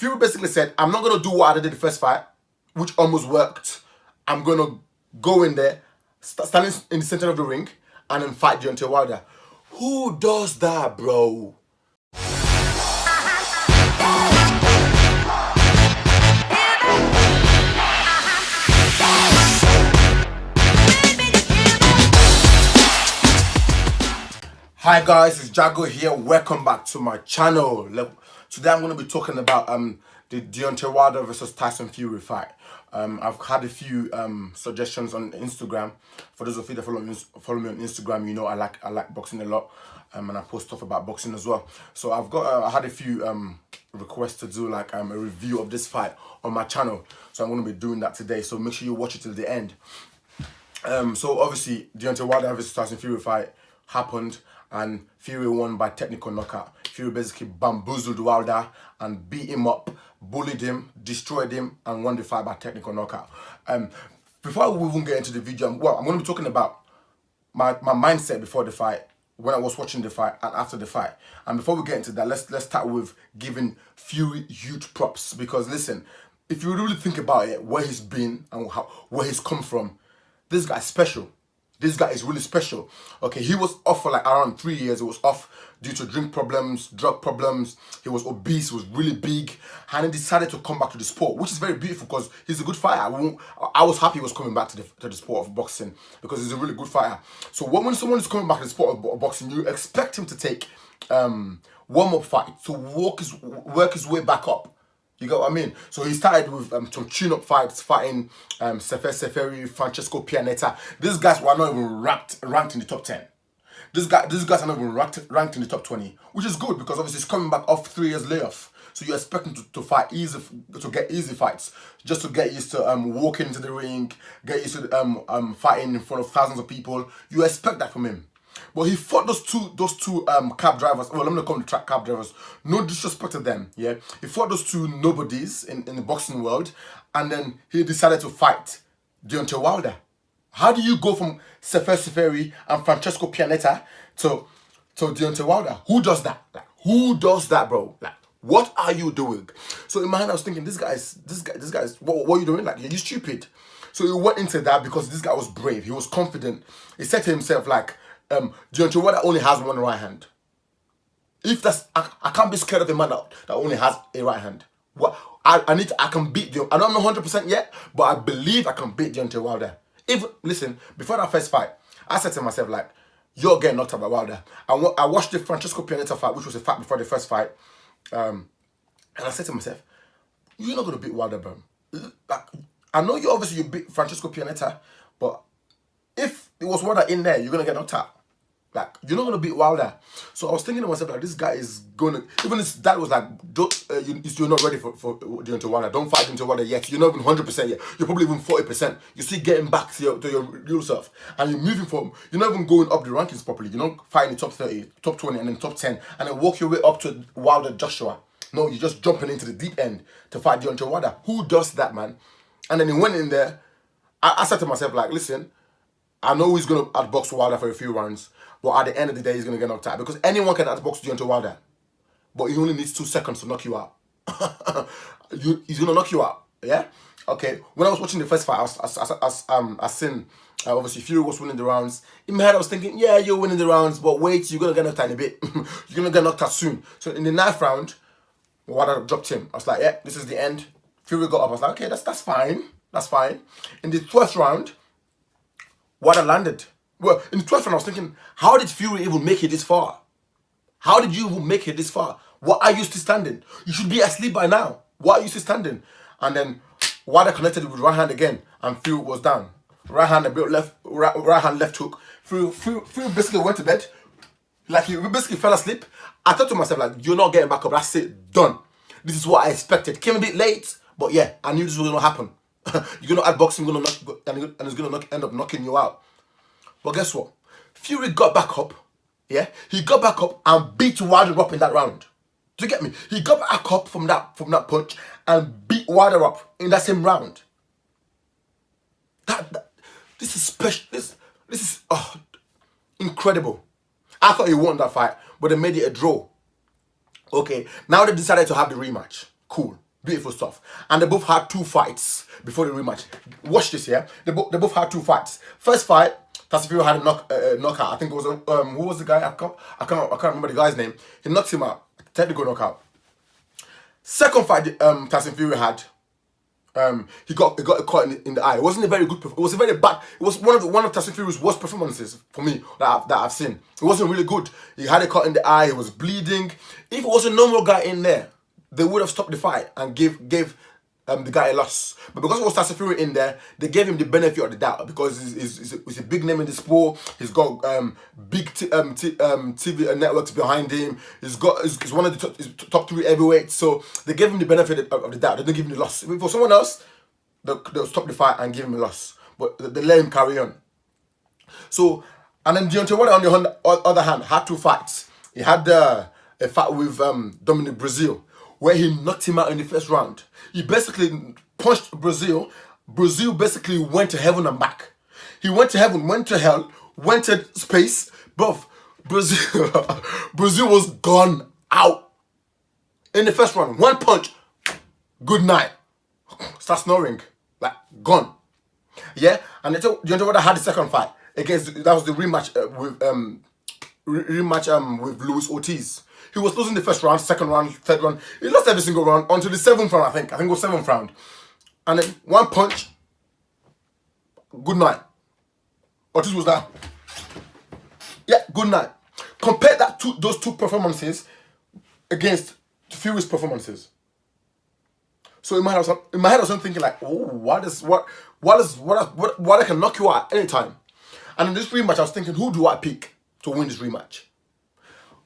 Fury basically said, I'm not going to do what I did in the first fight, which almost worked. I'm going to go in there, standing in the center of the ring, and then fight Deontay Wilder. Who does that, bro? Hi guys, it's Jago here. Welcome back to my channel. Today I'm going to be talking about the Deontay Wilder versus Tyson Fury fight. I've had a few suggestions on Instagram. For those of you that follow me on Instagram, you know I like boxing a lot, and I post stuff about boxing as well. So I had a few requests to do like a review of this fight on my channel. So I'm going to be doing that today. So make sure you watch it till the end. So obviously Deontay Wilder versus Tyson Fury fight happened, and Fury won by technical knockout. Fury basically bamboozled Wilder and beat him up, bullied him, destroyed him, and won the fight by technical knockout. Before we even get into the video, I'm going to be talking about my mindset before the fight, when I was watching the fight, and after the fight. And before we get into that, let's start with giving Fury huge props, because listen, if you really think about it, where he's been and where he's come from, this guy's special. This guy is really special. Okay, he was off for like around 3 years. He was off due to drink problems, drug problems. He was obese, he was really big, and he decided to come back to the sport, which is very beautiful because he's a good fighter. I was happy he was coming back to the sport of boxing because he's a really good fighter. So when someone is coming back to the sport of boxing, you expect him to take warm-up fight to work his way back up. You get what I mean? So he started with some tune-up fights, fighting Seferi, Francesco Pianetta. These guys were not even ranked in the top 10. These guys are not even ranked in the top 20, which is good because obviously he's coming back off 3 years layoff. So you expect him to fight to get easy fights, just to get used to walking into the ring, get used to fighting in front of thousands of people. You expect that from him. But he fought those two cab drivers. Well, I'm gonna call them cab drivers. No disrespect to them, yeah. He fought those two nobodies in the boxing world, and then he decided to fight Deontay Wilder. How do you go from Seferi and Francesco Pianetta to Deontay Wilder? Who does that? Like, who does that, bro? Like, what are you doing? So in my mind, I was thinking, this guy is what are you doing? Like, you're stupid. So he went into that because this guy was brave. He was confident. He said to himself, like, Deontay Wilder only has one right hand. If that's, I can't be scared of a man that only has a right hand. What I can beat Deontay. I don't know 100% yet, but I believe I can beat Deontay Wilder. Listen, before that first fight, I said to myself, like, you're getting knocked out by Wilder. I watched the Francesco Pianetta fight, which was a fight before the first fight, and I said to myself, you're not gonna beat Wilder, bro. Like, I know you beat Francesco Pianetta, but if it was Wilder in there, you're gonna get knocked out. Like, you're not gonna beat Wilder. So I was thinking to myself, like, this guy is gonna. Even his dad was like, you're not ready for Deontay Wilder. Don't fight Deontay Wilder yet. You're not even 100% yet. You're probably even 40%. You're still getting back to your real self, and you're moving from. You're not even going up the rankings properly. You're not fighting the top 30, top 20, and then top 10, and then walk your way up to Wilder Joshua. No, you're just jumping into the deep end to fight Deontay Wilder. Who does that, man? And then he went in there. I said to myself, like, listen, I know he's going to outbox Wilder for a few rounds, but at the end of the day, he's going to get knocked out. Because anyone can outbox Deontay Wilder, but he only needs 2 seconds to knock you out. He's going to knock you out, yeah? Okay, when I was watching the first fight, I seen, obviously, Fury was winning the rounds. In my head, I was thinking, yeah, you're winning the rounds, but wait, you're going to get knocked out in a bit. You're going to get knocked out soon. So in the 9th round, Wilder dropped him. I was like, yeah, this is the end. Fury got up. I was like, okay, that's fine. That's fine. In the 12th round, Wilder landed. Well, in the 12th round, I was thinking, how did Fury even make it this far? How did you even make it this far? Why are you still standing? You should be asleep by now. Why are you still standing? And then Wilder connected with right hand again, and Fury was down. Right hand, a bit left, right hand, left hook. Fury basically went to bed. Like, he basically fell asleep. I thought to myself, like, you're not getting back up. That's it. Done. This is what I expected. Came a bit late, but yeah, I knew this was going to happen. You're going to add boxing, and it's going to end up knocking you out. But guess what? Fury got back up. Yeah? He got back up and beat Wilder up in that round. Do you get me? He got back up from that punch and beat Wilder up in that same round. This is special. This is incredible. I thought he won that fight, but they made it a draw. Okay, now they decided to have the rematch. Cool. Beautiful stuff. And they both had 2 fights before the rematch. Watch this, yeah. They both had 2 fights. First fight, Tyson Fury had a knockout. I think it was who was the guy? I can't remember the guy's name. He knocked him out. Technical knockout. Second fight, Tyson Fury had. He got caught in the eye. It wasn't a very good. It was a very bad. It was one of Tyson Fury's worst performances for me that I've seen. It wasn't really good. He had a cut in the eye. He was bleeding. If it was a normal guy in there, they would have stopped the fight and gave the guy a loss. But because it was Tyson Fury in there, they gave him the benefit of the doubt because he's a big name in the sport. He's got big TV networks behind him. He's one of the top 3 heavyweights. So they gave him the benefit of the doubt. They didn't give him the loss. If for someone else, they'll stop the fight and give him a loss. But they let him carry on. So, and then Deontay Wilder on the other hand had 2 fights. He had a fight with Dominic Breazeale, where he knocked him out in the first round. He basically punched Breazeale. Breazeale basically went to heaven and back. He went to heaven, went to hell, went to space. Bruv, Breazeale was gone out in the first round. 1 punch, good night. Start snoring, like gone. Yeah, and Deontay Wilder had the second fight that was the rematch with Luis Ortiz. He was losing the first round, second round, third round. He lost every single round until the 7th round, I think. I think it was 7th round. And then 1 punch, good night. Ortiz was down. Yeah, good night. Compare those 2 performances against Fury's performances. So in my head I was thinking like, oh, what I can knock you out anytime. And in this rematch, I was thinking, who do I pick to win this rematch?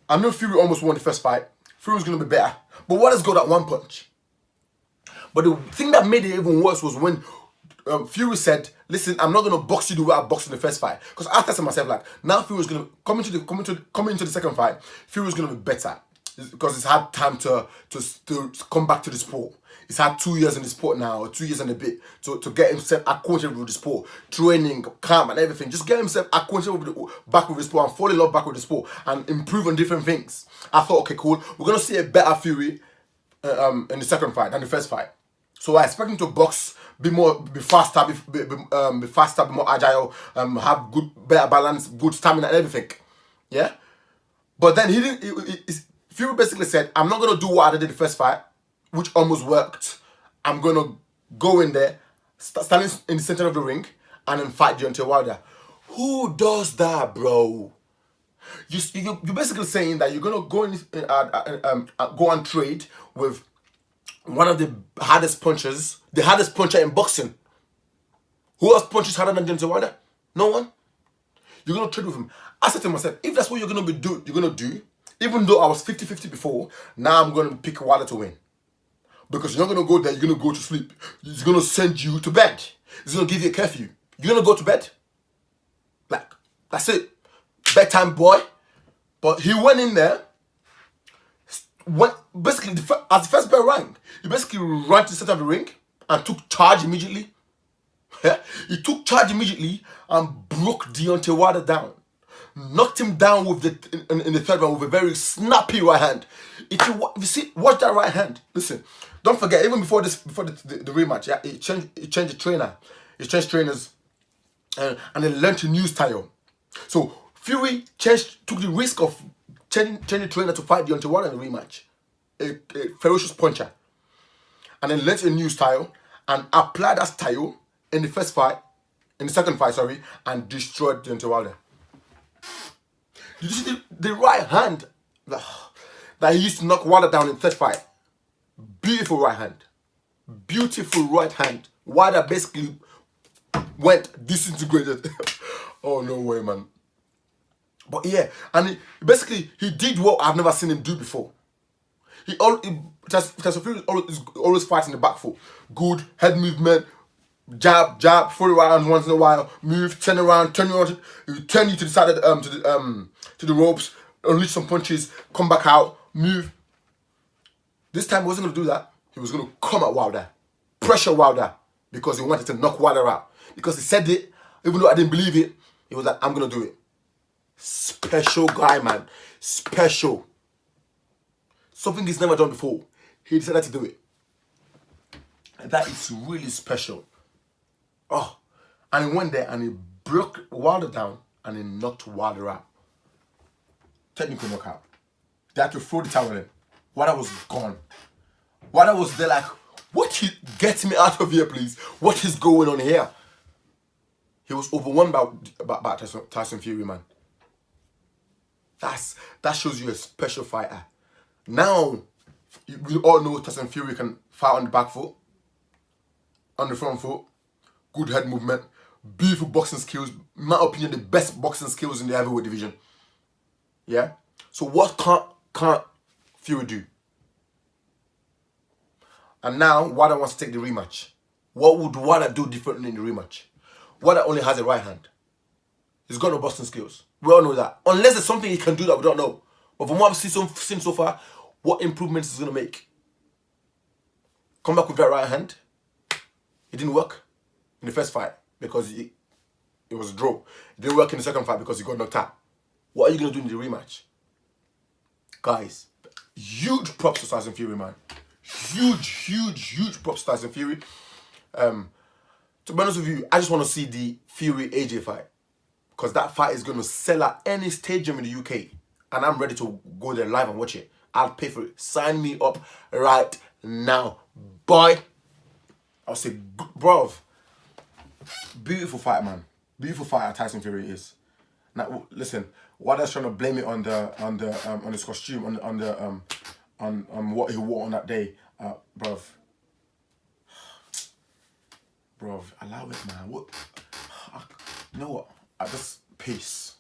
I know Fury almost won the first fight. Fury was going to be better. But what has got that 1 punch? But the thing that made it even worse was when Fury said, listen, I'm not going to box you the way I boxed in the first fight. Because I thought to myself, like, now Fury's going to come into the second fight. Fury's going to be better. Because he's had time to come back to the sport. He's had 2 years in the sport now, or 2 years and a bit, to get himself acquainted with the sport, training, camp and everything. Just get himself acquainted back with the sport and fall in love back with the sport and improve on different things. I thought, okay, cool. We're going to see a better Fury in the second fight than the first fight. So I expect him to box, be faster, be faster, be more agile, have better balance, good stamina and everything. Yeah? But then Fury basically said, I'm not going to do what I did in the first fight, which almost worked. I'm going to go in there, standing in the center of the ring, and then fight Deontay Wilder. Who does that, bro? You're basically saying that you're going to go and trade with one of the hardest punchers, the hardest puncher in boxing. Who else punches harder than Deontay Wilder? No one. You're going to trade with him. I said to myself, if that's what you're going to do, even though I was 50-50 before, now I'm going to pick Wilder to win. Because you're not going to go there, you're going to go to sleep. He's going to send you to bed. He's going to give you a curfew. You're going to go to bed. Like, that's it. Bedtime, boy. But he went in there, basically, as the first bell rang, he basically ran to the center of the ring and took charge immediately. Yeah? He took charge immediately and broke Deontay Wilder down. Knocked him down in the third round with a very snappy right hand. If you see, watch that right hand. Listen, don't forget, even before the rematch, yeah, he changed the trainer. He changed trainers and then learned a new style. So Fury took the risk of changing the trainer to fight Deontay Wilder in the rematch. A ferocious puncher. And then learned a new style and applied that style in the second fight, and destroyed Deontay Wilder. Did you see the right hand that he used to knock Wilder down in the third fight? Beautiful right hand. Beautiful right hand. Wilder basically went disintegrated. Oh, no way, man. But yeah, and he did what I've never seen him do before. Tyson Fury is always fighting the back foot. Good head movement, jab, fully right hand once in a while, move, turn you to the side of to the ropes, unleash some punches, come back out, move. This time he wasn't going to do that. He was going to come at Wilder, pressure Wilder, because he wanted to knock Wilder out. Because he said it, even though I didn't believe it, he was like, I'm going to do it. Special guy, man. Special. Something he's never done before. He decided to do it. That is really special. Oh, and he went there and he broke Wilder down and he knocked Wilder out. Technical knockout. They had to throw the towel in. Wilder was gone. Wilder was there like, get me out of here, please. What is going on here? He was overwhelmed by Tyson Fury, man. That shows you a special fighter. Now, we all know Tyson Fury can fight on the back foot, on the front foot, good head movement, beautiful boxing skills. In my opinion, the best boxing skills in the heavyweight division. Yeah? So what can't Fury do? And now, Wilder wants to take the rematch. What would Wilder do differently in the rematch? Wilder only has a right hand. He's got no boxing skills. We all know that. Unless there's something he can do that we don't know. But from what I've seen so far, what improvements is he going to make? Come back with that right hand. It didn't work in the first fight because it was a draw. It didn't work in the second fight because he got knocked out. What are you going to do in the rematch? Guys, huge props to Tyson Fury, man. Huge props to Tyson Fury. To be honest with you, I just want to see the Fury AJ fight. Because that fight is going to sell at any stadium in the UK. And I'm ready to go there live and watch it. I'll pay for it. Sign me up right now. Boy. I'll say, bro. Beautiful fight, man. Beautiful fight Tyson Fury is. Now, listen. Wilder's trying to blame it on his costume, on what he wore on that day. Bruv, allow it, man. What? You know what? Peace.